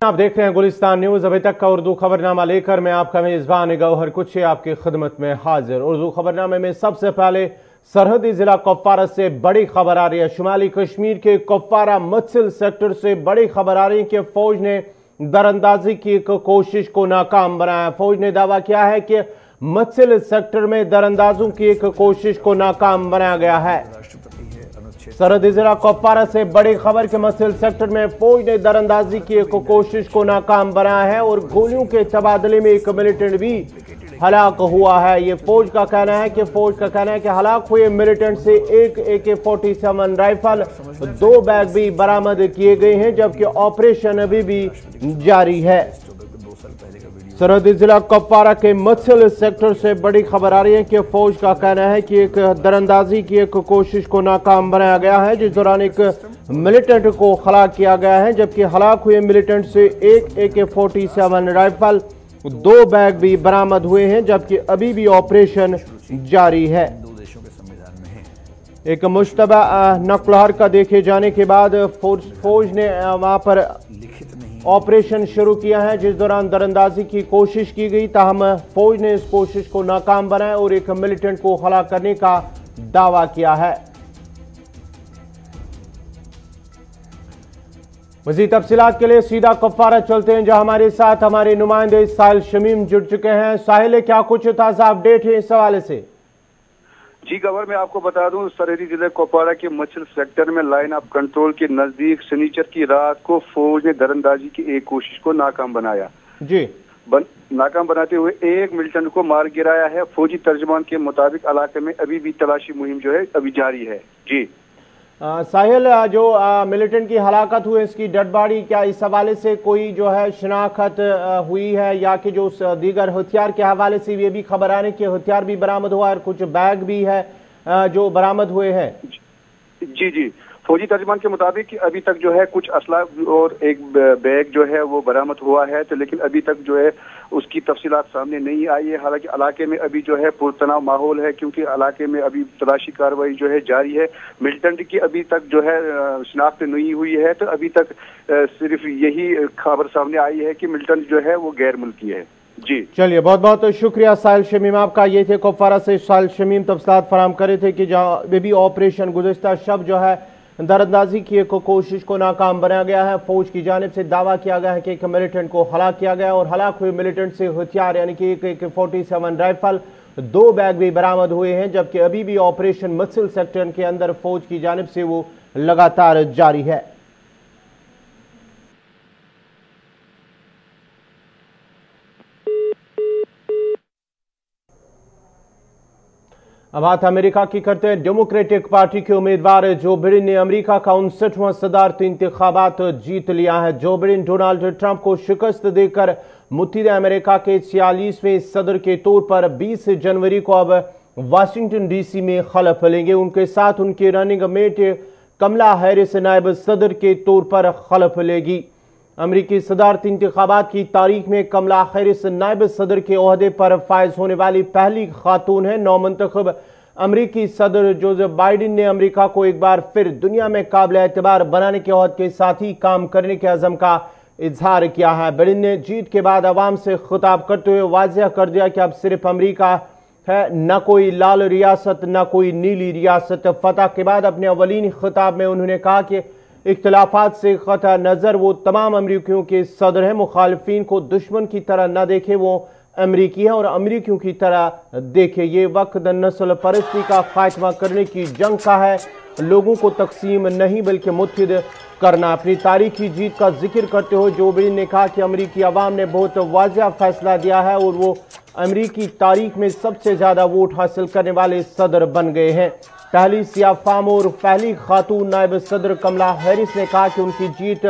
आप देख रहे हैं गुलिस्तान न्यूज। अभी तक का उर्दू खबरनामा लेकर मैं आपका मेजबान गौहर कुछे आपकी खिदमत में हाजिर। उर्दू खबरनामे में सबसे पहले सरहदी जिला कुपवारा से बड़ी खबर आ रही है। शुमाली कश्मीर के कुपवारा मुत्सिल सेक्टर से बड़ी खबर आ रही है कि फौज ने दरअंदाजी की एक कोशिश को नाकाम बनाया। फौज ने दावा किया है कि मुत्सिल सेक्टर में दरअंदाजों की एक कोशिश को नाकाम बनाया गया है। सरहदी जिला कुपवारा से बड़ी खबर के मुत्सिल सेक्टर में फौज ने दरअंदाजी की एक कोशिश को नाकाम बनाया है और गोलियों के तबादले में एक मिलिटेंट भी हलाक हुआ है। ये फौज का कहना है कि हलाक हुए मिलिटेंट से एक AK-47 राइफल, 2 बैग भी बरामद किए गए हैं, जबकि ऑपरेशन अभी भी जारी है। सरहदी जिला कुपवारा के मुत्सिल सेक्टर से बड़ी खबर आ रही है कि फौज का कहना है कि एक दरअंदाजी की एक कोशिश को नाकाम बनाया गया है, जिस दौरान एक मिलिटेंट को हलाक किया गया है, जबकि हलाक हुए मिलिटेंट से एक AK-47 राइफल, 2 बैग भी बरामद हुए हैं, जबकि अभी भी ऑपरेशन जारी है। एक मुश्तबा नक्ल का देखे जाने के बाद फौज ने वहां पर ऑपरेशन शुरू किया है, जिस दौरान दरअंदाजी की कोशिश की गई, ताहम फौज ने इस कोशिश को नाकाम बनाया और एक मिलिटेंट को हलाक करने का दावा किया है। मज़ीद तफसीलात के लिए सीधा कुपवारा चलते हैं, जहां हमारे साथ हमारे नुमाइंदे साहिल शमीम जुड़ चुके हैं। साहिल, क्या कुछ ताज़ा अपडेट है इस हवाले से? जी गवर, मैं आपको बता दूं, सरहदी जिले कुपवारा के मुत्सिल सेक्टर में लाइन ऑफ कंट्रोल के नजदीक शनिचर की रात को फौज ने दरअंदाजी की एक कोशिश को नाकाम बनाया। जी नाकाम बनाते हुए एक मिलिटेंट को मार गिराया है। फौजी तर्जमान के मुताबिक इलाके में अभी भी तलाशी मुहिम जो है अभी जारी है। जी साहिल, जो मिलिटेंट की हलाकत हुई, इसकी डेड बॉडी क्या इस हवाले से कोई जो है शिनाख्त हुई है, या कि जो दीगर हथियार के हवाले से ये भी खबर आने की हथियार भी बरामद हुआ और कुछ बैग भी है जो बरामद हुए हैं? जी फौजी तर्जमान के मुताबिक अभी तक जो है कुछ असला और एक बैग जो है वो बरामद हुआ है, तो लेकिन अभी तक जो है उसकी तफसीलात सामने नहीं आई है। हालांकि इलाके में अभी जो है पुरतनाव माहौल है, क्योंकि इलाके में अभी तलाशी कार्रवाई जो है जारी है। मिलिटेंट की अभी तक जो है शिनाख्त नहीं हुई है, तो अभी तक सिर्फ यही खबर सामने आई है कि मिलिटेंट जो है वो गैर मुल्की है। जी चलिए, बहुत बहुत शुक्रिया साहिल शमीम आपका। ये थे कुपवारा से साहिल शमीम तफसीलात फराहम कर रहे थे कि जहाँ भी ऑपरेशन गुज़िश्ता शब जो है दरअंदाजी की एक कोशिश को नाकाम बनाया गया है। फौज की जानिब से दावा किया गया है कि एक मिलिटेंट को हलाक किया गया और हलाक हुए मिलिटेंट से हथियार यानी कि एक AK-47 राइफल, 2 बैग भी बरामद हुए हैं, जबकि अभी भी ऑपरेशन मुत्सिल सेक्टर के अंदर फौज की जानिब से वो लगातार जारी है। अब बात अमेरिका की करते हैं। डेमोक्रेटिक पार्टी के उम्मीदवार जो बिडेन ने अमेरिका का 59वां सदारती इंतखाबात जीत लिया है। जो बिडेन डोनाल्ड ट्रंप को शिकस्त देकर मुत्तहिदा अमेरिका के 46वें सदर के तौर पर 20 जनवरी को अब वाशिंगटन DC में खलफ लेंगे। उनके साथ उनकी रनिंग मेट कमला हैरिस नायब सदर के तौर पर खलफ लेगी। अमरीकी सदारती इंतखाबात की तारीख में कमला हैरिस नायब सदर के ओहदे पर फायज होने वाली पहली खातून है। नौमंतखब अमरीकी सदर जोसेफ बाइडेन ने अमरीका को एक बार फिर दुनिया में काबिल एतबार बनाने के ओहद के साथ ही काम करने के अज़म का इजहार किया है। बाइडेन ने जीत के बाद अवाम से खिताब करते हुए वाज़ेह कर दिया कि अब सिर्फ अमरीका है, न कोई लाल रियासत न कोई नीली रियासत। फतह के बाद अपने अवलीन खिताब में उन्होंने कहा कि इख्तिलाफात से क़तअ नज़र वो तमाम अमरीकियों के सदर हैं। मुखालिफिन को दुश्मन की तरह न देखे, वो अमरीकी हैं और अमरीकियों की तरह देखे। ये वक्त नस्ल परस्ती का खात्मा करने की जंग का है, लोगों को तकसीम नहीं बल्कि मुत्तहिद करना। अपनी तारीखी जीत का जिक्र करते हुए जो बिडेन ने कहा कि अमरीकी अवाम ने बहुत वाज़ेह फैसला दिया है और वो अमरीकी तारीख में सबसे ज़्यादा वोट हासिल करने वाले सदर बन गए हैं। पहली सियाह फाम और पहली खातून नायब सदर कमला हैरिस ने कहा कि उनकी जीत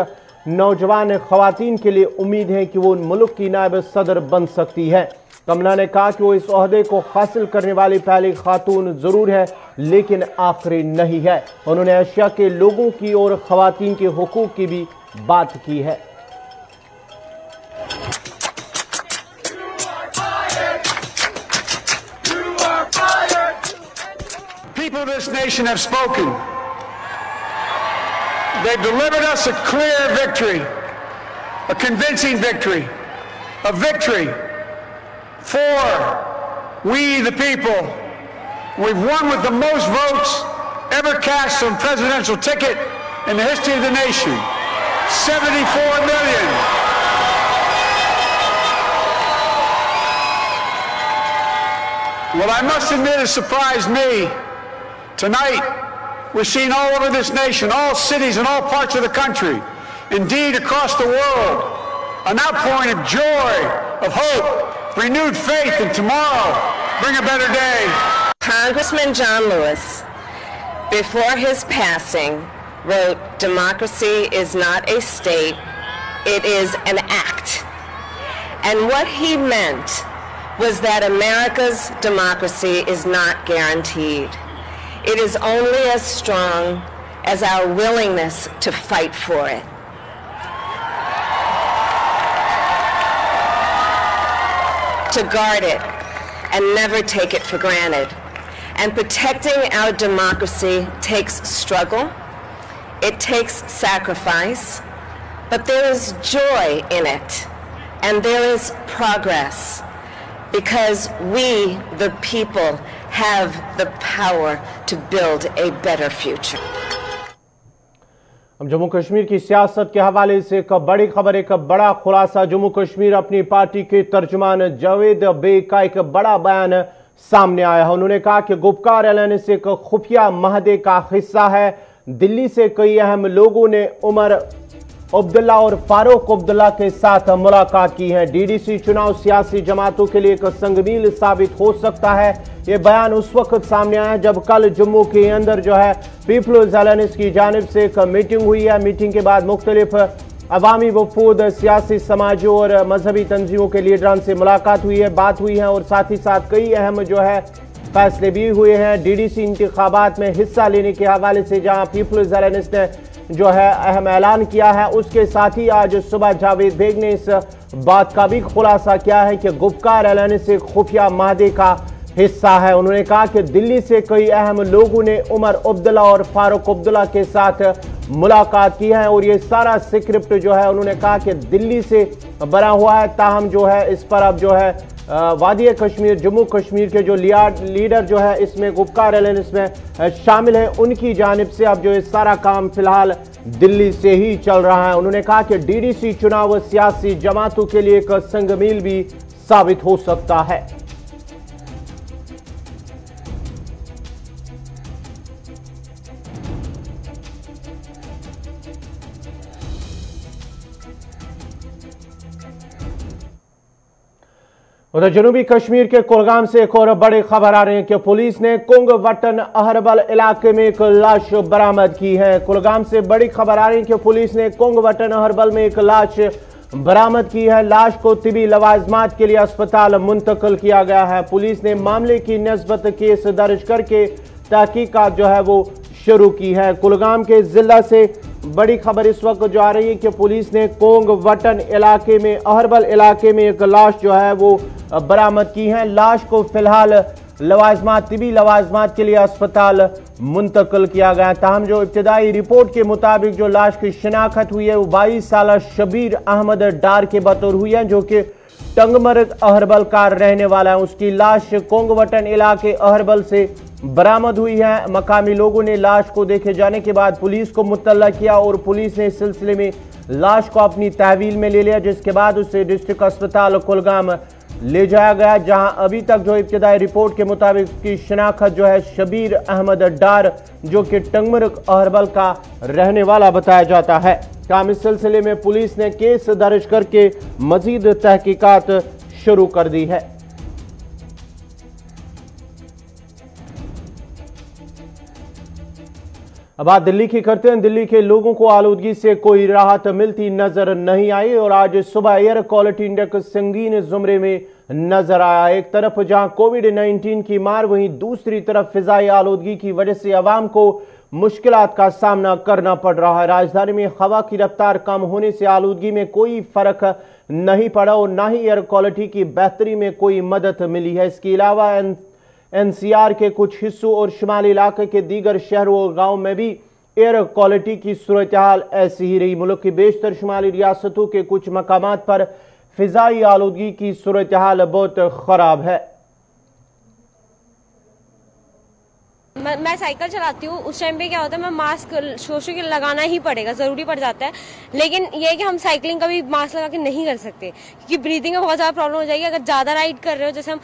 नौजवान खवातीन के लिए उम्मीद है कि वो मुल्क की नायब सदर बन सकती है। कमला ने कहा कि वो इस ओहदे को हासिल करने वाली पहली खातून जरूर है, लेकिन आखिरी नहीं है। उन्होंने एशिया के लोगों की और खवातीन के हुकूक की भी बात की है। People of this nation have spoken. They've delivered us a clear victory. a convincing victory, a victory for we the people. We've won with the most votes ever cast on presidential ticket in the history of the nation. 74 million. Well, I must admit it surprised me. Tonight, we're seeing all over this nation, all cities and all parts of the country, indeed across the world, an outpouring of joy, of hope, renewed faith in tomorrow. Bring a better day. Congressman John Lewis, before his passing, wrote, "Democracy is not a state, it is an act." And what he meant was that America's democracy is not guaranteed. It is only as strong as our willingness to fight for it. To guard it and never take it for granted. And protecting our democracy takes struggle, it takes sacrifice, but there is joy in it, and there is progress, because we, the people, have the power to build a better future. हम जम्मू कश्मीर की सियासत के हवाले से एक बड़ी खबर, एक बड़ा खुलासा। जम्मू कश्मीर अपनी पार्टी के तर्जुमान जावेद बेग का एक बड़ा बयान सामने आया है। उन्होंने कहा कि गुपकार एलएनएस एक खुफिया महदे का हिस्सा है। दिल्ली से कई अहम लोगों ने उमर अब्दुल्ला और फारूक अब्दुल्ला के साथ मुलाकात की है। डीडीसी चुनाव सियासी जमातों के लिए एक संगमील साबित हो सकता है। ये बयान उस वक्त सामने आया जब कल जम्मू के अंदर जो है पीपल्स एलएनएस की जानिब से एक मीटिंग हुई है। मीटिंग के बाद मुख्तलिफ अवामी वफूद, सियासी समाजों और मजहबी तंजीमों के लीडरान से मुलाकात हुई है, बात हुई है और साथ ही साथ कई अहम जो है फैसले भी हुए हैं। डीडीसी इंतखाबात में हिस्सा लेने के हवाले से जहां पीपल्स एलएनएस ने जो है अहम ऐलान किया है, उसके साथ ही आज सुबह जावेद बेग ने इस बात का भी खुलासा किया है कि गुपकार एलएनएस एक खुफिया माहदे का हिस्सा है। उन्होंने कहा कि दिल्ली से कई अहम लोगों ने उमर अब्दुल्ला और फारूक अब्दुल्ला के साथ मुलाकात की है और ये सारा स्क्रिप्ट जो है उन्होंने कहा कि दिल्ली से बना हुआ है। ताहम जो है इस पर अब जो है वादी कश्मीर, जम्मू कश्मीर के जो लीडर जो है इसमें गुपकार एलएनएस में शामिल है, उनकी जानिब से अब जो ये सारा काम फिलहाल दिल्ली से ही चल रहा है। उन्होंने कहा कि डीडीसी चुनाव सियासी जमातों के लिए एक संगमील भी साबित हो सकता है। उधर जनूबी कश्मीर के कुलगाम से एक और बड़ी खबर आ रही है कि पुलिस ने कुंगवटन अहरबल इलाके में एक लाश बरामद की है। कुलगाम से बड़ी खबर आ रही है कि पुलिस ने कुंगवटन अहरबल में एक लाश बरामद की है। लाश को तिबी लवाजमात के लिए अस्पताल मुंतकिल किया गया है। पुलिस ने मामले की निस्बत केस दर्ज करके तहकीकात जो है वो शुरू की है। कुलगाम के जिला से बड़ी खबर इस वक्त जो आ रही है कि पुलिस ने कोंगवटन इलाके में, अहरबल इलाके में एक लाश जो है वो बरामद की है। लाश को फिलहाल लवाजमात, तिबी लवाजमात के लिए अस्पताल मुंतकिल किया गया। ताहम जो इब्तदाई रिपोर्ट के मुताबिक जो लाश की शिनाख्त हुई है वो 22 साल शबीर अहमद डार के बतौर हुई है, जो कि टंगमर्ग अहरबल का रहने वाला है। उसकी लाश कोंगवटन इलाके अहरबल से बरामद हुई है। मकामी लोगों ने लाश को देखे जाने के बाद पुलिस को मुत्तला किया और पुलिस ने इस सिलसिले में लाश को अपनी तहवील में ले लिया, जिसके बाद उसे डिस्ट्रिक्ट अस्पताल कुलगाम ले जाया गया, जहां अभी तक जो इब्तदाई रिपोर्ट के मुताबिक की शिनाख्त जो है शबीर अहमद डार, जो कि टंगमर्ग अहरबल का रहने वाला बताया जाता है। काम इस सिलसिले में पुलिस ने केस दर्ज करके मजीद तहकीकात शुरू कर दी है। अब बात दिल्ली की करते हैं। दिल्ली के लोगों को आलूदगी से कोई राहत मिलती नजर नहीं आई और आज सुबह एयर क्वालिटी इंडेक्स संगीन जुमरे में नजर आया। एक तरफ जहां कोविड-19 की मार, वहीं दूसरी तरफ फिजाई आलूदगी की वजह से आवाम को मुश्किलात का सामना करना पड़ रहा है। राजधानी में हवा की रफ्तार कम होने से आलूदगी में कोई फर्क नहीं पड़ा और ना ही एयर क्वालिटी की बेहतरी में कोई मदद मिली है। इसके अलावा एनसीआर के कुछ हिस्सों और शुमाली इलाके के दीगर शहरों और गांवों में भी एयर क्वालिटी की सूरत हाल ऐसी ही रही। मुल्क की बेशतर शुमाली रियासतों के कुछ मकामात पर फिजाई आलूदगी की सूरत हाल बहुत खराब है। मैं साइकिल चलाती हूँ, उस टाइम पे क्या होता है, मैं मास्क सोचती हूँ कि लगाना ही पड़ेगा, ज़रूरी पड़ जाता है। लेकिन ये है कि हम साइकिलिंग कभी मास्क लगा के नहीं कर सकते क्योंकि ब्रीदिंग में बहुत ज़्यादा प्रॉब्लम हो जाएगी। अगर ज़्यादा राइड कर रहे हो, जैसे हम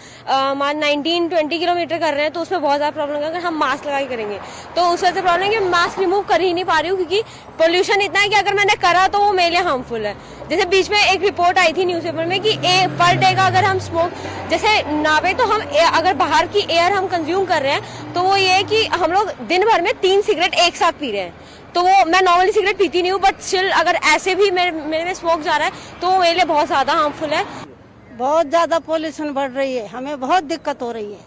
19-20 किलोमीटर कर रहे हैं, तो उसमें बहुत ज़्यादा प्रॉब्लम होगा। अगर हम मास्क लगा के करेंगे तो उस वजह से प्रॉब्लम है कि मास्क रिमूव कर ही नहीं पा रही हूँ क्योंकि पोल्यूशन इतना है कि अगर मैंने करा तो वो मेरे लिए हार्मफुल है। जैसे बीच में एक रिपोर्ट आई थी न्यूज़पेपर में कि पर डे का अगर हम स्मोक जैसे नावे तो हम अगर बाहर की एयर हम कंज्यूम कर रहे हैं तो वो ये है कि हम लोग दिन भर में 3 सिगरेट एक साथ पी रहे हैं। तो वो मैं नॉर्मली सिगरेट पीती नहीं हूँ, बट स्टिल अगर ऐसे भी मेरे में स्मोक जा रहा है तो वो मेरे लिए बहुत ज़्यादा हार्मफुल है। बहुत ज़्यादा पॉल्यूशन बढ़ रही है, हमें बहुत दिक्कत हो रही है।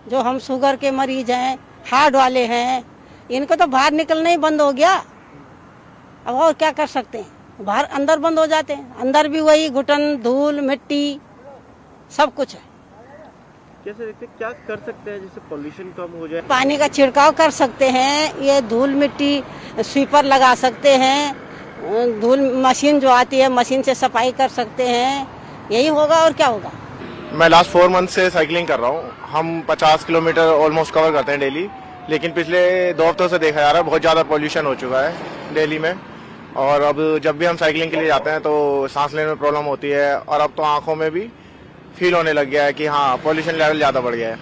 जो हम शुगर के मरीज हैं, हार्ट वाले हैं, इनको तो बाहर निकलना ही बंद हो गया। अब और क्या कर सकते हैं, बाहर अंदर बंद हो जाते हैं, अंदर भी वही घुटन, धूल, मिट्टी सब कुछ है। कैसे देखते, क्या कर सकते हैं जिससे पोल्यूशन कम हो जाए? पानी का छिड़काव कर सकते हैं, ये धूल मिट्टी स्वीपर लगा सकते हैं, धूल मशीन जो आती है मशीन से सफाई कर सकते हैं, यही होगा और क्या होगा। मैं लास्ट 4 मंथ से साइकिलिंग कर रहा हूँ। हम 50 किलोमीटर ऑलमोस्ट कवर करते हैं डेली, लेकिन पिछले 2 हफ्तों से देखा जा रहा है बहुत ज़्यादा पोल्यूशन हो चुका है दिल्ली में। और अब जब भी हम साइकिलिंग के लिए जाते हैं तो सांस लेने में प्रॉब्लम होती है, और अब तो आंखों में भी फील होने लग गया है कि हाँ पॉल्यूशन लेवल ज़्यादा बढ़ गया है।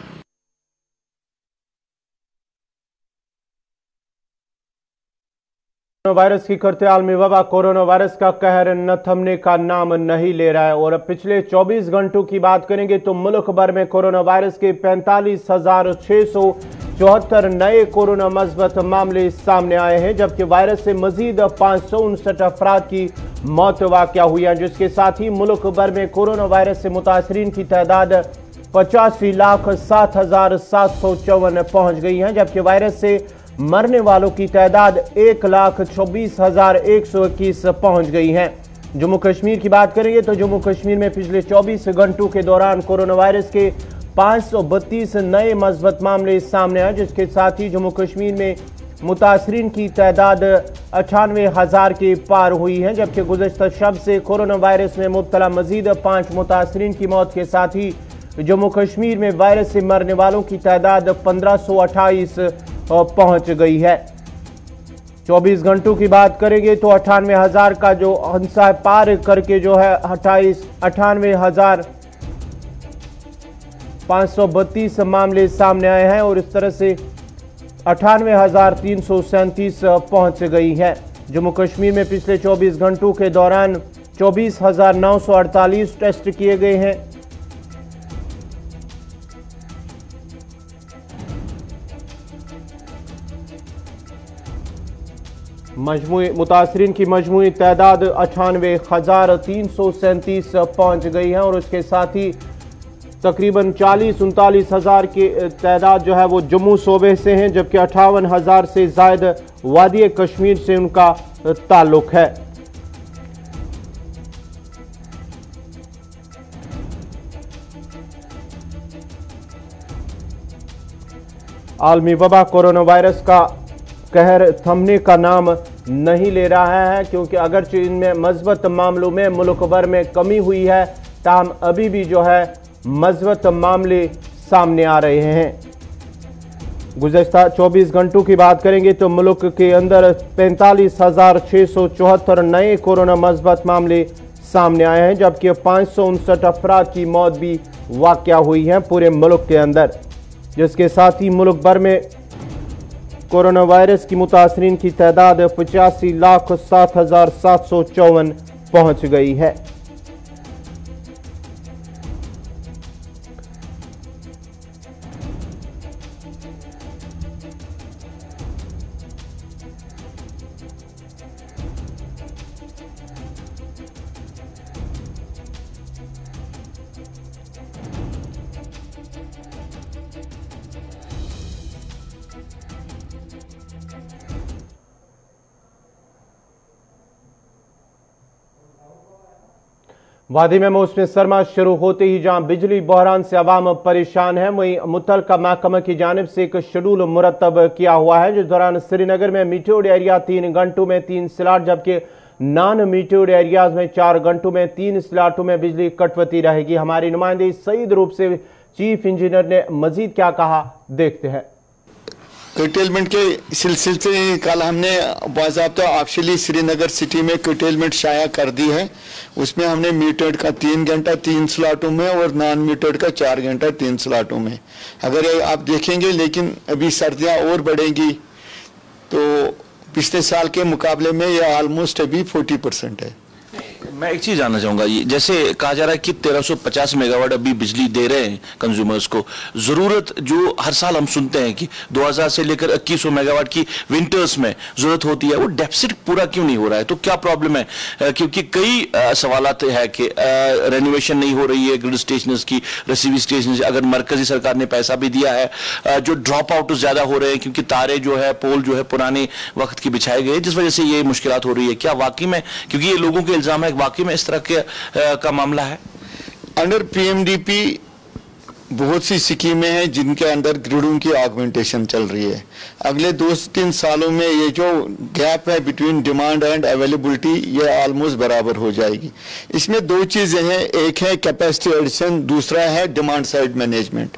कोरोना वायरस की करते आलमी वबा कोरोना वायरस का कहर न थमने का नाम नहीं ले रहा है। और अब पिछले 24 घंटों की बात करेंगे तो मुल्क भर में कोरोना वायरस के 45,674 नए कोरोना मस्बत मामले सामने आए हैं, जबकि वायरस से मजीद 559 अफराद की मौत वाक़या हुई है, जिसके साथ ही मुल्क भर में कोरोना वायरस से मुतासरीन की तादाद 85,07,754 पहुंच गई है, जबकि वायरस से मरने वालों की तादाद 1,24,121 पहुंच गई है। जम्मू कश्मीर की बात करेंगे तो जम्मू कश्मीर में पिछले 24 घंटों के दौरान कोरोना वायरस के 532 नए मस्बत मामले सामने आए, जिसके साथ ही जम्मू कश्मीर में मुतासरीन की तादाद 98,000 के पार हुई है, जबकि गुज़श्ता शब से कोरोना वायरस में मुब्तला मजीद 5 मुतासरीन की मौत के साथ ही जम्मू कश्मीर में वायरस से मरने वालों की तादाद 1528 पहुंच गई है। 24 घंटों की बात करेंगे तो 98,000 का जो हंसा पार करके जो है 98,532 मामले सामने आए हैं, और इस तरह से 98,337 पहुंच गई है। जम्मू कश्मीर में पिछले 24 घंटों के दौरान 24,948 टेस्ट किए गए हैं। मुतासरीन की मजमूई तादाद 98,337 पहुंच गई है, और उसके साथ ही तकरीबन 40-39,000 की तादाद जो है वो जम्मू सूबे से हैं, जबकि 58,000 से ज़ायद वादी कश्मीर से उनका ताल्लुक है। आलमी वबा कोरोना वायरस का कहर थमने का नाम नहीं ले रहा है, क्योंकि अगरचे इनमें मस्बत मामलों में मुल्क भर में कमी हुई है, ताहम अभी भी जो है मस्बत मामले सामने आ रहे हैं। गुज़श्ता 24 घंटों की बात करेंगे तो मुल्क के अंदर 45,674 नए कोरोना मस्बत मामले सामने आए हैं, जबकि 559 अफराद की मौत भी वाक़या हुई है पूरे मुल्क के अंदर, जिसके साथ ही मुल्क भर में कोरोना वायरस की मुतासरीन की तादाद 85,07,754 पहुंच गई है। वादी में मौसम सरमा शुरू होते ही जहां बिजली बहरान से अवाम परेशान है, वहीं मुतलका महकमा की जानिब से एक शेड्यूल मुरतब किया हुआ है, जिस दौरान श्रीनगर में मीटर्ड एरिया 3 घंटों में 3 स्लॉट, जबकि नॉन मीटर्ड एरियाज में 4 घंटों में 3 स्लॉटों में बिजली कटौती रहेगी। हमारे नुमाइंदे सईद रूप से चीफ इंजीनियर ने मजीद क्या कहा, देखते हैं। कर्टेलमेंट के सिलसिले में कल हमने बाज़ाब्ता ऑफिशियली श्रीनगर सिटी में कर्टेलमेंट शाया कर दी है। उसमें हमने मीटर्ड का 3 घंटा 3 स्लॉटों में और नॉन मीटर्ड का 4 घंटा 3 स्लॉटों में। अगर आप देखेंगे, लेकिन अभी सर्दियां और बढ़ेंगी तो पिछले साल के मुकाबले में यह ऑलमोस्ट अभी 40% है। मैं एक चीज जानना चाहूंगा, ये जैसे कहा जा रहा है कि 1350 मेगावाट अभी बिजली दे रहे हैं कंज्यूमर्स को, जरूरत जो हर साल हम सुनते हैं कि 2000 से लेकर 2100 मेगावाट की विंटर्स में जरूरत होती है, वो डेफिसिट पूरा क्यों नहीं हो रहा है? तो क्या प्रॉब्लम है? क्योंकि कई सवालात है कि रेनोवेशन नहीं हो रही है ग्रिड स्टेशन की, रिसीविंग स्टेशन, अगर मरकजी सरकार ने पैसा भी दिया है, जो ड्रॉप आउट ज्यादा हो रहे हैं क्योंकि तारे जो है, पोल जो है पुराने वक्त के बिछाए गए, जिस वजह से ये मुश्किलात हो रही है। क्या वाकई में, क्योंकि ये लोगों के इल्जाम है, वाकई में इस तरह के का मामला है? अंडर पीएमडीपी बहुत सी स्कीमें हैं जिनके अंदर ग्रिडों की ऑगमेंटेशन चल रही है। अगले 2-3 सालों में ये जो गैप है बिटवीन डिमांड एंड अवेलेबिलिटी, ये ऑलमोस्ट बराबर हो जाएगी। इसमें 2 चीजें हैं, एक है कैपेसिटी एडिशन, दूसरा है डिमांड साइड मैनेजमेंट।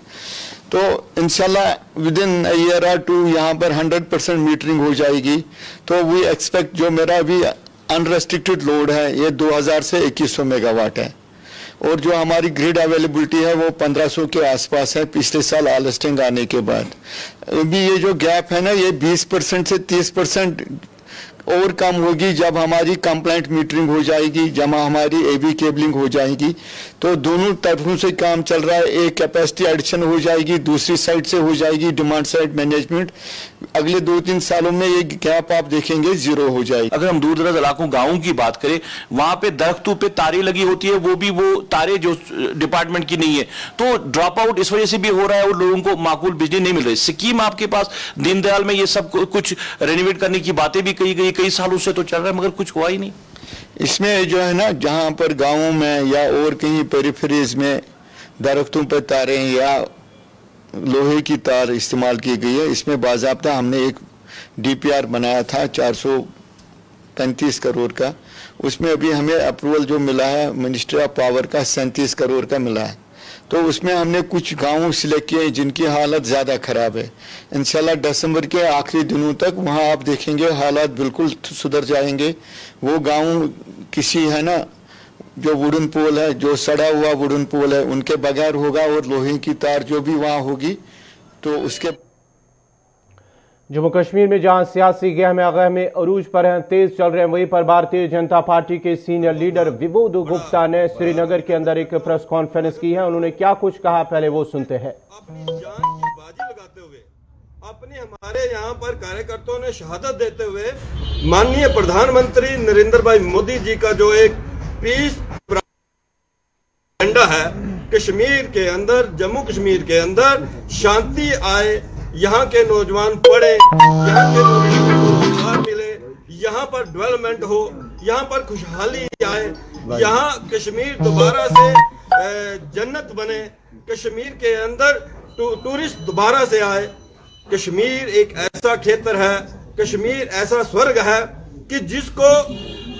तो इंशाल्लाह विद इन अ ईयर और 2 यहाँ पर 100% मीटरिंग हो जाएगी। तो वी एक्सपेक्ट, जो मेरा अभी अनरेस्ट्रिक्टेड लोड है ये 2000 से 2100 मेगावाट है, और जो हमारी ग्रिड अवेलेबिलिटी है वो 1500 के आसपास है पिछले साल आलस्टिंग आने के बाद। अभी ये जो गैप है ना, ये 20% से 30% और कम होगी जब हमारी कंप्लाइंट मीटरिंग हो जाएगी, जब हमारी एबी केबलिंग हो जाएगी। तो दोनों तरफों से काम चल रहा है, एक कैपेसिटी एडिशन हो जाएगी, दूसरी साइड से हो जाएगी डिमांड साइड मैनेजमेंट। अगले 2-3 सालों में ये गैप आप देखेंगे जीरो हो जाएगी। अगर हम दूर दराज इलाकों गाँव की बात करें, वहां पे दरख्तों पे तारे लगी होती है, वो भी वो तारे जो डिपार्टमेंट की नहीं है, तो ड्रॉप आउट इस वजह से भी हो रहा है और लोगों को माकूल बिजली नहीं मिल रही। स्कीम आपके पास दीनदयाल में ये सब कुछ रेनोवेट करने की बातें भी कही गई, कई सालों से तो चल रहा है, मगर कुछ हुआ ही नहीं। इसमें जो है ना, जहां पर गांवों में या और कहीं पेरिफेरीज में दरख्तों पर तारें या लोहे की तार इस्तेमाल की गई है, इसमें बाज़ाब्ता हमने एक डीपीआर बनाया था 435 करोड़ का। उसमें अभी हमें अप्रूवल जो मिला है मिनिस्ट्री ऑफ पावर का 37 करोड़ का मिला है। तो उसमें हमने कुछ गाँव सिलेक्ट किए जिनकी हालत ज़्यादा ख़राब है। इंशाल्लाह दिसंबर के आखिरी दिनों तक वहाँ आप देखेंगे हालात बिल्कुल सुधर जाएंगे। वो गाँव किसी है ना, जो वुडन पोल है, जो सड़ा हुआ वुडन पोल है, उनके बगैर होगा, और लोहे की तार जो भी वहाँ होगी तो उसके। जम्मू कश्मीर में जहां सियासी गहमे अरूज पर हैं, तेज चल रहे हैं, वहीं पर भारतीय जनता पार्टी के सीनियर लीडर विबोध गुप्ता ने श्रीनगर के अंदर एक प्रेस कॉन्फ्रेंस की है। उन्होंने क्या कुछ कहा, पहले वो सुनते हैं। अपनी जान की बाजी लगाते हुए, अपने हमारे यहाँ पर कार्यकर्ताओं ने शहादत देते हुए माननीय प्रधानमंत्री नरेंद्र भाई मोदी जी का जो एक पीस एजेंडा है, कश्मीर के अंदर, जम्मू कश्मीर के अंदर शांति आए, यहाँ के नौजवान पढ़े, यहाँ के नौजवान को रोजगार मिले, यहाँ पर डेवलपमेंट हो, यहाँ पर खुशहाली आए, यहाँ कश्मीर दोबारा से जन्नत बने, कश्मीर के अंदर टूरिस्ट दोबारा से आए। कश्मीर एक ऐसा क्षेत्र है, कश्मीर ऐसा स्वर्ग है कि जिसको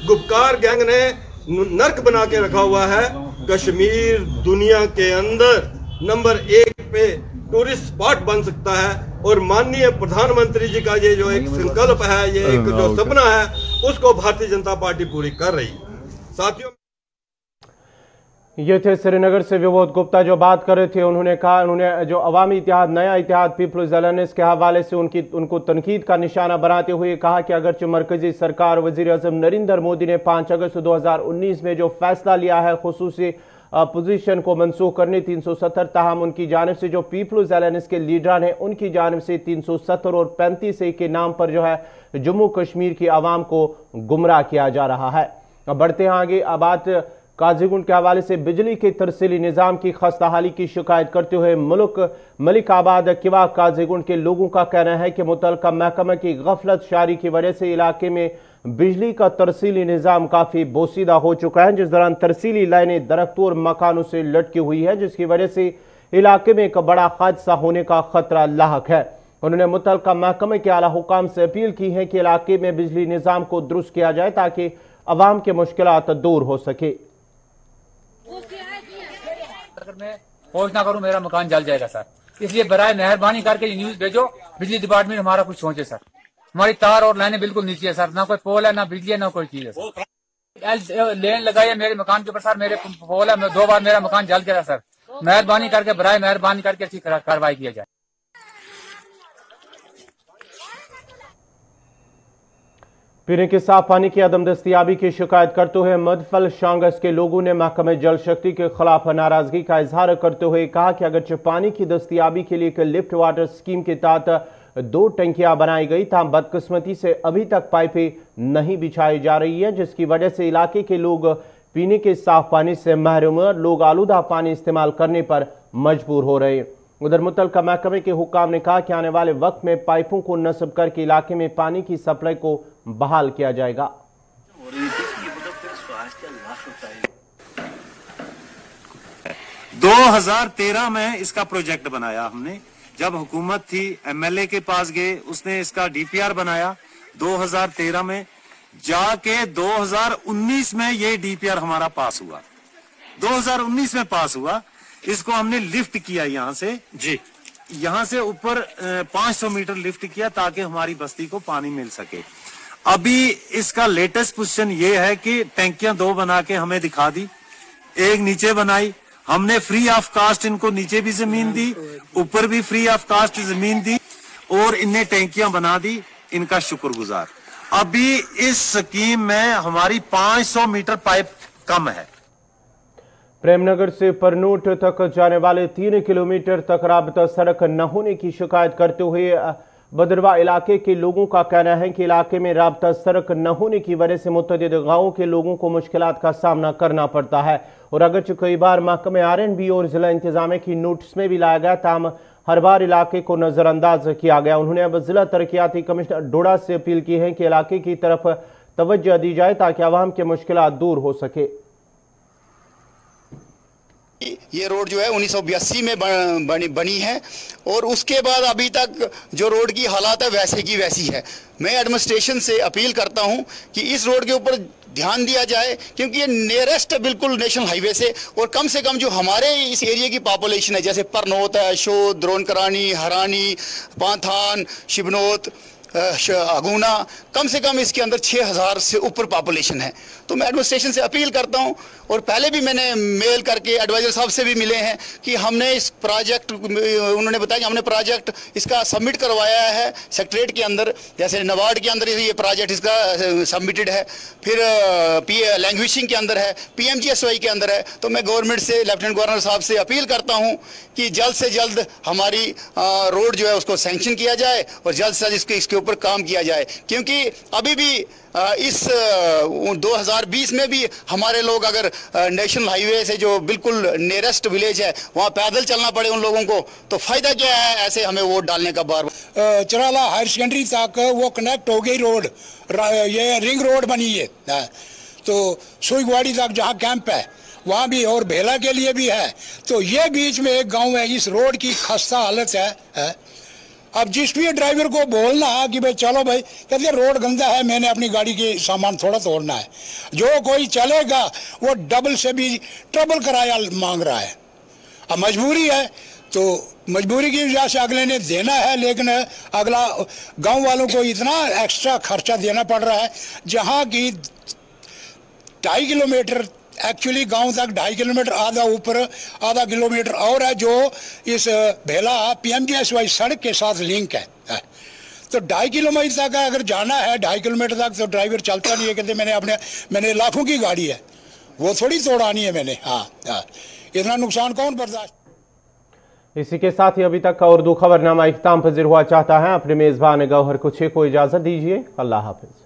गुपकार गैंग ने नर्क बना के रखा हुआ है। कश्मीर दुनिया के अंदर नंबर 1 पे टूरिस्ट स्पॉट बन सकता है, और माननीय प्रधानमंत्री जी का ये जो एक संकल्प है, ये एक जो सपना है, उसको भारतीय जनता पार्टी पूरी कर रही है। साथियों, ये थे श्रीनगर से विबोध गुप्ता जो बात कर रहे थे। उन्होंने कहा, उन्होंने जो अवामी इत्तेहाद, नया इत्तेहाद, पीपल्स अलायंस के हवाले से उनको तनकीद का निशाना बनाते हुए कहा कि अगरचे मरकजी सरकार वजीर आजम नरेंद्र मोदी ने 5 अगस्त 2019 में जो फैसला लिया है खुसूसी पोजीशन को मनसूख करने 370, ताहम उनकी जानिब से जो पीपल्स अलायंस के लीडर हैं उनकी जानिब से 370 और 35A के नाम पर जो है जम्मू कश्मीर की आवाम को गुमराह किया जा रहा है। अब बढ़ते हैं आगे। अब बात काजीगुंड के हवाले से बिजली के तरसीली निज़ाम की खस्ताहाली की शिकायत करते हुए मलिक आबाद किवा काजीगुंड के लोगों का कहना है कि मुतलका महकमा की गफलत शारी की वजह से इलाके में बिजली का तरसीली निजाम काफी बोसीदा हो चुका है, जिस दौरान तरसीली लाइनें दरख्तों और मकानों से लटकी हुई है, जिसकी वजह से इलाके में एक बड़ा हादसा होने का खतरा लाहक है। उन्होंने मुतल्लिका महकमे के आला हुकाम से अपील की है कि इलाके में बिजली निजाम को दुरुस्त किया जाए ताकि अवाम के मुश्किलात दूर हो सके। अगर मैं पहुंच ना करूं मेरा मकान जल जाएगा सर, इसलिए बराए मेहरबानी करके ये न्यूज भेजो, बिजली डिपार्टमेंट हमारा कुछ सोचे सर। हमारी तार और लाइनें बिल्कुल नीचे है सर, ना कोई पोल है ना बिजली है ना कोई चीज है। लेन लगाई है मेरे मकान के ऊपर सर, मेरे पोल है, 2 बार मेरा मकान जल गया सर। मेहरबानी करके बराए मेहरबानी करके अच्छी कार्रवाई किया जाए। पीने के साफ पानी की अदम दस्तियाबी की शिकायत करते हुए मदफल शांगस के लोगों ने महकमे जल शक्ति के खिलाफ नाराजगी का इजहार करते हुए कहा कि अगरचे पानी की दस्तियाबी के लिए एक लिफ्ट वाटर स्कीम के तहत 2 टंकियां बनाई गई, तहाँ बदकिस्मती से अभी तक पाइपें नहीं बिछाई जा रही है, जिसकी वजह से इलाके के लोग पीने के साफ पानी से महरूम हैं। लोग आलूदा पानी इस्तेमाल करने पर मजबूर हो रहे हैं। उधर मुतल्लिका महकमे के हुक्काम ने कहा कि आने वाले वक्त में पाइपों को नस्ब करके इलाके में पानी की सप्लाई को बहाल किया जाएगा। 2013 में इसका प्रोजेक्ट बनाया हमने, जब हुकूमत थी एमएलए के पास गए, उसने इसका डीपीआर बनाया 2013 में, जाके 2019 में ये डीपीआर हमारा पास हुआ, 2019 में पास हुआ। इसको हमने लिफ्ट किया यहाँ से जी, यहाँ से ऊपर 500 मीटर लिफ्ट किया ताकि हमारी बस्ती को पानी मिल सके। अभी इसका लेटेस्ट पोजीशन ये है कि टैंकियां 2 बना के हमें दिखा दी, एक नीचे बनाई हमने, फ्री ऑफ कास्ट इनको नीचे भी जमीन दी, ऊपर भी फ्री ऑफ कास्ट जमीन दी और इनने टैंकियां बना दी, इनका शुक्रगुजार। अभी इस स्कीम में हमारी 500 मीटर पाइप कम है। प्रेमनगर से परनोट तक जाने वाले 3 किलोमीटर तक राबता सड़क न होने की शिकायत करते हुए बदरवा इलाके के लोगों का कहना है कि इलाके में राबता सड़क न होने की वजह से मुतअद्दिद गांवों के लोगों को मुश्किलात का सामना करना पड़ता है। और अगरचे कई बार महकमे आरएनबी और जिला इंतजामिया की नोटिस में भी लाया गया, ताहम हर बार इलाके को नजरअंदाज किया गया। उन्होंने अब जिला तरक्याती कमिश्नर डोडा से अपील की है कि इलाके की तरफ तवज्जो दी जाए ताकि आवाम के मुश्किलात दूर हो सके। ये रोड जो है 1982 में बनी है और उसके बाद अभी तक जो रोड की हालात है वैसे की वैसी है। मैं एडमिनिस्ट्रेशन से अपील करता हूं कि इस रोड के ऊपर ध्यान दिया जाए, क्योंकि ये नियरेस्ट बिल्कुल नेशनल हाईवे से, और कम से कम जो हमारे इस एरिया की पॉपुलेशन है जैसे परनोत है, शोध, द्रोणकरानी, हरानी, पांथान, शिबनोत, अगुना, कम से कम इसके अंदर 6000 से ऊपर पॉपुलेशन है। तो मैं एडमिनिस्ट्रेशन से अपील करता हूं, और पहले भी मैंने मेल करके एडवाइजर साहब से भी मिले हैं कि हमने इस प्रोजेक्ट, उन्होंने बताया कि हमने प्रोजेक्ट इसका सबमिट करवाया है सेक्रेटरीट के अंदर, जैसे नबार्ड के अंदर ये प्रोजेक्ट इसका सबमिटेड है, फिर लैंग्वेजिंग के अंदर है, PMGSY के अंदर है। तो मैं गवर्नमेंट से, लेफ्टिनेंट गवर्नर साहब से अपील करता हूँ कि जल्द से जल्द हमारी रोड जो है उसको सैंक्शन किया जाए और जल्द से जल्द इसके ऊपर काम किया जाए, क्योंकि अभी भी इस 2020 में भी हमारे लोग अगर नेशनल हाईवे से जो बिल्कुल नियरेस्ट विलेज है वहाँ पैदल चलना पड़े उन लोगों को, तो फायदा क्या है ऐसे हमें वोट डालने का। बार चराला हायर सेकेंडरी तक वो कनेक्ट हो गई रोड, ये रिंग रोड बनी है, तो सुईगवाड़ी तक जहाँ कैंप है वहाँ भी, और भेला के लिए भी है। तो ये बीच में एक गाँव है, इस रोड की खस्ता हालत है। अब जिस भी ड्राइवर को बोलना कि भाई चलो भाई, कहते रोड गंदा है, मैंने अपनी गाड़ी के सामान थोड़ा तोड़ना है, जो कोई चलेगा वो डबल से भी ट्रबल किराया मांग रहा है। अब मजबूरी है, तो मजबूरी की वजह से अगले ने देना है, लेकिन अगला गांव वालों को इतना एक्स्ट्रा खर्चा देना पड़ रहा है, जहां की 2.5 किलोमीटर एक्चुअली गांव तक 2.5 किलोमीटर, आधा ऊपर आधा किलोमीटर और है, जो इस भेला PMGSY सड़क के साथ लिंक है। तो 2.5 किलोमीटर तक अगर जाना है, 2.5 किलोमीटर तक, तो ड्राइवर चलता नहीं है, कहते मैंने लाखों की गाड़ी है, वो थोड़ी तोड़ानी है मैंने। हाँ, इतना नुकसान कौन बर्दाश्त। इसी के साथ ही अभी तक का उर्दू खबरनामा इख्तिताम पजीर हुआ चाहता है। अपने मेजबान गौहर को इजाजत दीजिए। अल्लाह हाफिज।